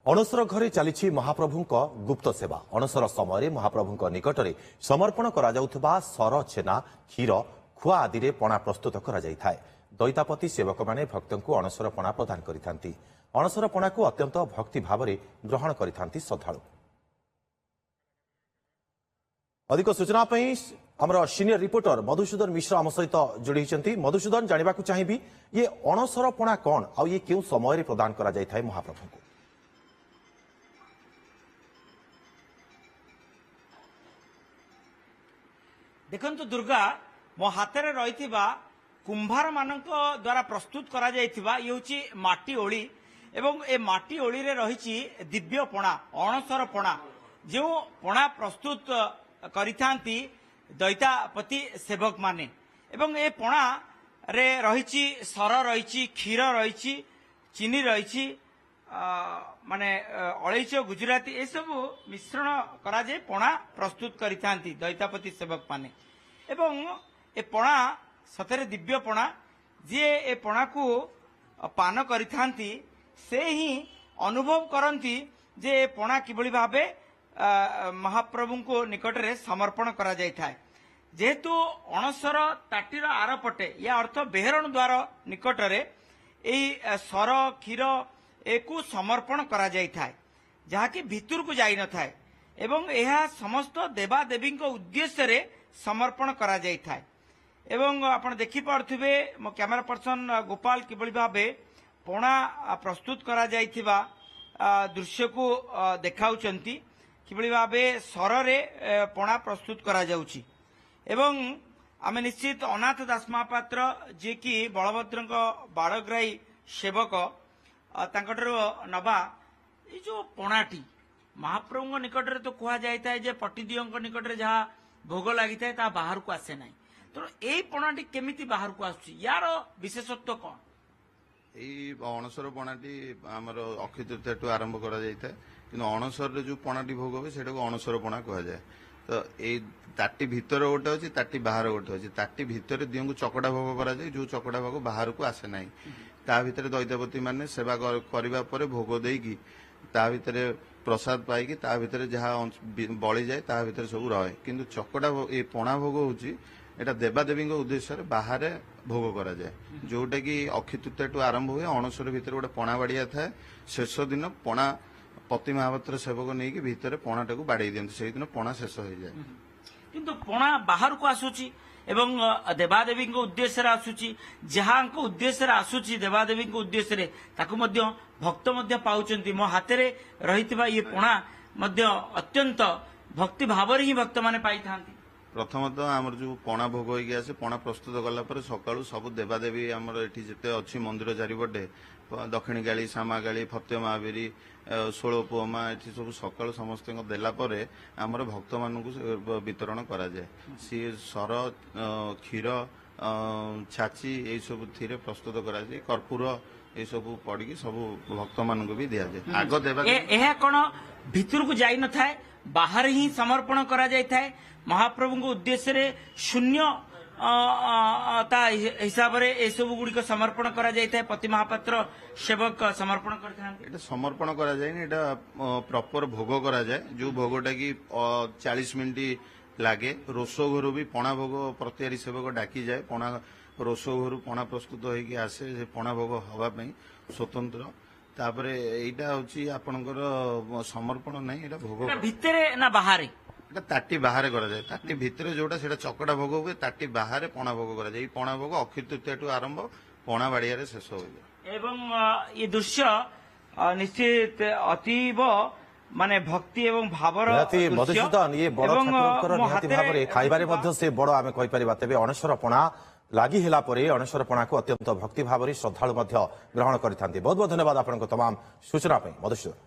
अणसर घरे चली महाप्रभु गुप्त सेवा। अणसर समय महाप्रभु निकट में समर्पण करा सर छेना क्षीर खुआ आदि पणा प्रस्तुत करा दैतापति सेवक माने भक्त को अणसर पणा प्रदान करिथांती। अणसर पणा को अत्यंत भक्ति भाव ग्रहण करिथांती श्रद्धालु। अधिक सूचना आमर सीनियर रिपोर्टर मधुसूदन मिश्र आम सहित जोड़ी। मधुसूदन, जानवा चाहिए ये अणसर पणा कौन आ ये क्यों समय प्रदान करा जाए महाप्रभु को? देखंतु दुर्गा मो हाथ में रही कुंभार मान द्वारा प्रस्तुत करा जाइथिबा ये होची माटी ओली एवं ए माटी ओली रे रही दिव्य पणा अणसर पणा जो पणा प्रस्तुत करिथांती दैतापति सेवक माने एवं ए पणा रे रही सर रही क्षीर रही चीनी रही माने अलैच गुजराती ए सब मिश्रण करा जाय पणा प्रस्तुत करिथांती दैतापति सेवक माने एवं ए पणा सतरे दिव्य पणा जे ए पणा को पान करिथांती से ही अनुभव करंती जे ए पणा किबळी भाबे महाप्रभु को निकट रे समर्पण करा जाय थाए। जेहेतु अणसर ताटीर आरपटे या अर्थ बेहरण द्वार निकट रे एई सर क्षीर एकु समर्पण करा जाय थाए जहाँकि भितर को जाई न थाए एवं यह समस्त देवादेवी उद्देश्य रे समर्पण करा जाय थाए। एवं आपण देखि पारथिबे मो कैमरा पर्सन गोपाल किबळी भाबे पणा प्रस्तुत करा जायथिबा दृश्य को देखाउचंती किबळी भाबे सर रे पणा प्रस्तुत करा जाउची। एवं आमे निश्चित अनाथ दास महापात्र जे कि बलभद्रଙ୍କ बाड़ग्राही सेवक तांकटर नबा ये जो पणाटी महाप्रभु निकट रे तो कहा जाए जे पट्टीदियों निकट रे जहाँ भोग लगी था ता बाहर को आसे ना तो यही पणाटी केमिति बाहर को आसुची यार विशेषत्व कौन? यही अणसर पणाटी आमर अक्षय तृतीया आरंभ करा जाए कि अणसर जो पणाटी भोग हुए से अणसर पणा कह जाए। तो ये ताटी भितर गोटे अच्छी ताटी बाहर गोटे अच्छी ताटी भितर दियों को चकड़ा भोग करा जाए जो चकड़ा भोग बाहर को आसे ना ता भितर दैतापति माने सेवा करबा परे भोग देकी ता भितर प्रसाद पाइकी ता भितर जहाँ बली जाए ता भितर सब रहे किंतु चकड़ा ये पणा भोग होची एटा देवादेवी उद्देश्य बाहर भोग करा जाए जोटा कि अक्षय तृतीया आरंभ हुए अणसर भितर गोटे पणा बाड़िया थाए शेष दिन पणा पति महापात्र सेवक नहीं कि भितर पणाटा को बाड़े दियंती से दिन पणा शेष हो जाए किंतु पणा बाहर को आसुची एवं देवादेवी उद्देश्य आसुची जहाँ उद्देश्य आसुची देवादेवी उद्देश्य रे ताकु मध्य भक्त मध्य पाउचंती। मो हाथ में रही ये पणा मध्य अत्यंत भक्ति भाव ही भक्त माने पाई थांती। प्रथमतः आमर जो पणा भोग होगी आसे पणा प्रस्तुत कला सकाळू सब देवादेवी आमर एठी जेते अछि मंदिर चारिपटे दक्षिणी गाड़ी श्यामा गाड़ी फत्य महावीरी षोल पुअमा ये सब सकाळू समस्त देला परे आमर भक्त मानू वितरण करा जाए सी सर क्षीर छाची ये सब थी प्रस्तुत करा जाए कर्पूर ये सब पड़ी सब भक्त मानू भी दि जाए। आग देवा कौन भितर को जाई न थाए बाहर ही समर्पण करा जाय थाए महाप्रभु को उद्देश्य रे शून्य हिसाब रे ए सब गुड़ी समर्पण करा जाय थाए पति महापात्र सेवक समर्पण करते समर्पण करा जाए एटा प्रॉपर भोग करा जाए जो भोगटा कि 40 मिनिट लागे रोसो घर भी पणा भोग प्रत्यारी सेवक डाकी जाए पणा रोसो घर पणा प्रस्तुत होगी आसे पणा भोग हवापाई स्वतंत्र तापरे एटा होची आपनकर समर्पण नहीं एटा भोग भितरे ना बाहर ताटी बाहर करा जाए ताटी भितर जोटा सेटा चकड़ा भोग हुए ताटी बाहर पणा भोग करा जाए पणा भोग अक्षय तृतीया आरंभ पणा बाड़िया शेष हो जाए। एवं ये दृश्य निश्चित अतीव माने भक्ति एवं भावर मधुसूदन ये बड़ ठाकुर निहाती भाव में खाइबारे से बड़ आम कहीपर तेज अणसर पणा लगी है अणसर पणा को अत्यंत भक्ति भाव श्रद्धालु ग्रहण करते। बहुत बहुत धन्यवाद आपको तमाम सूचना मधुसूदन।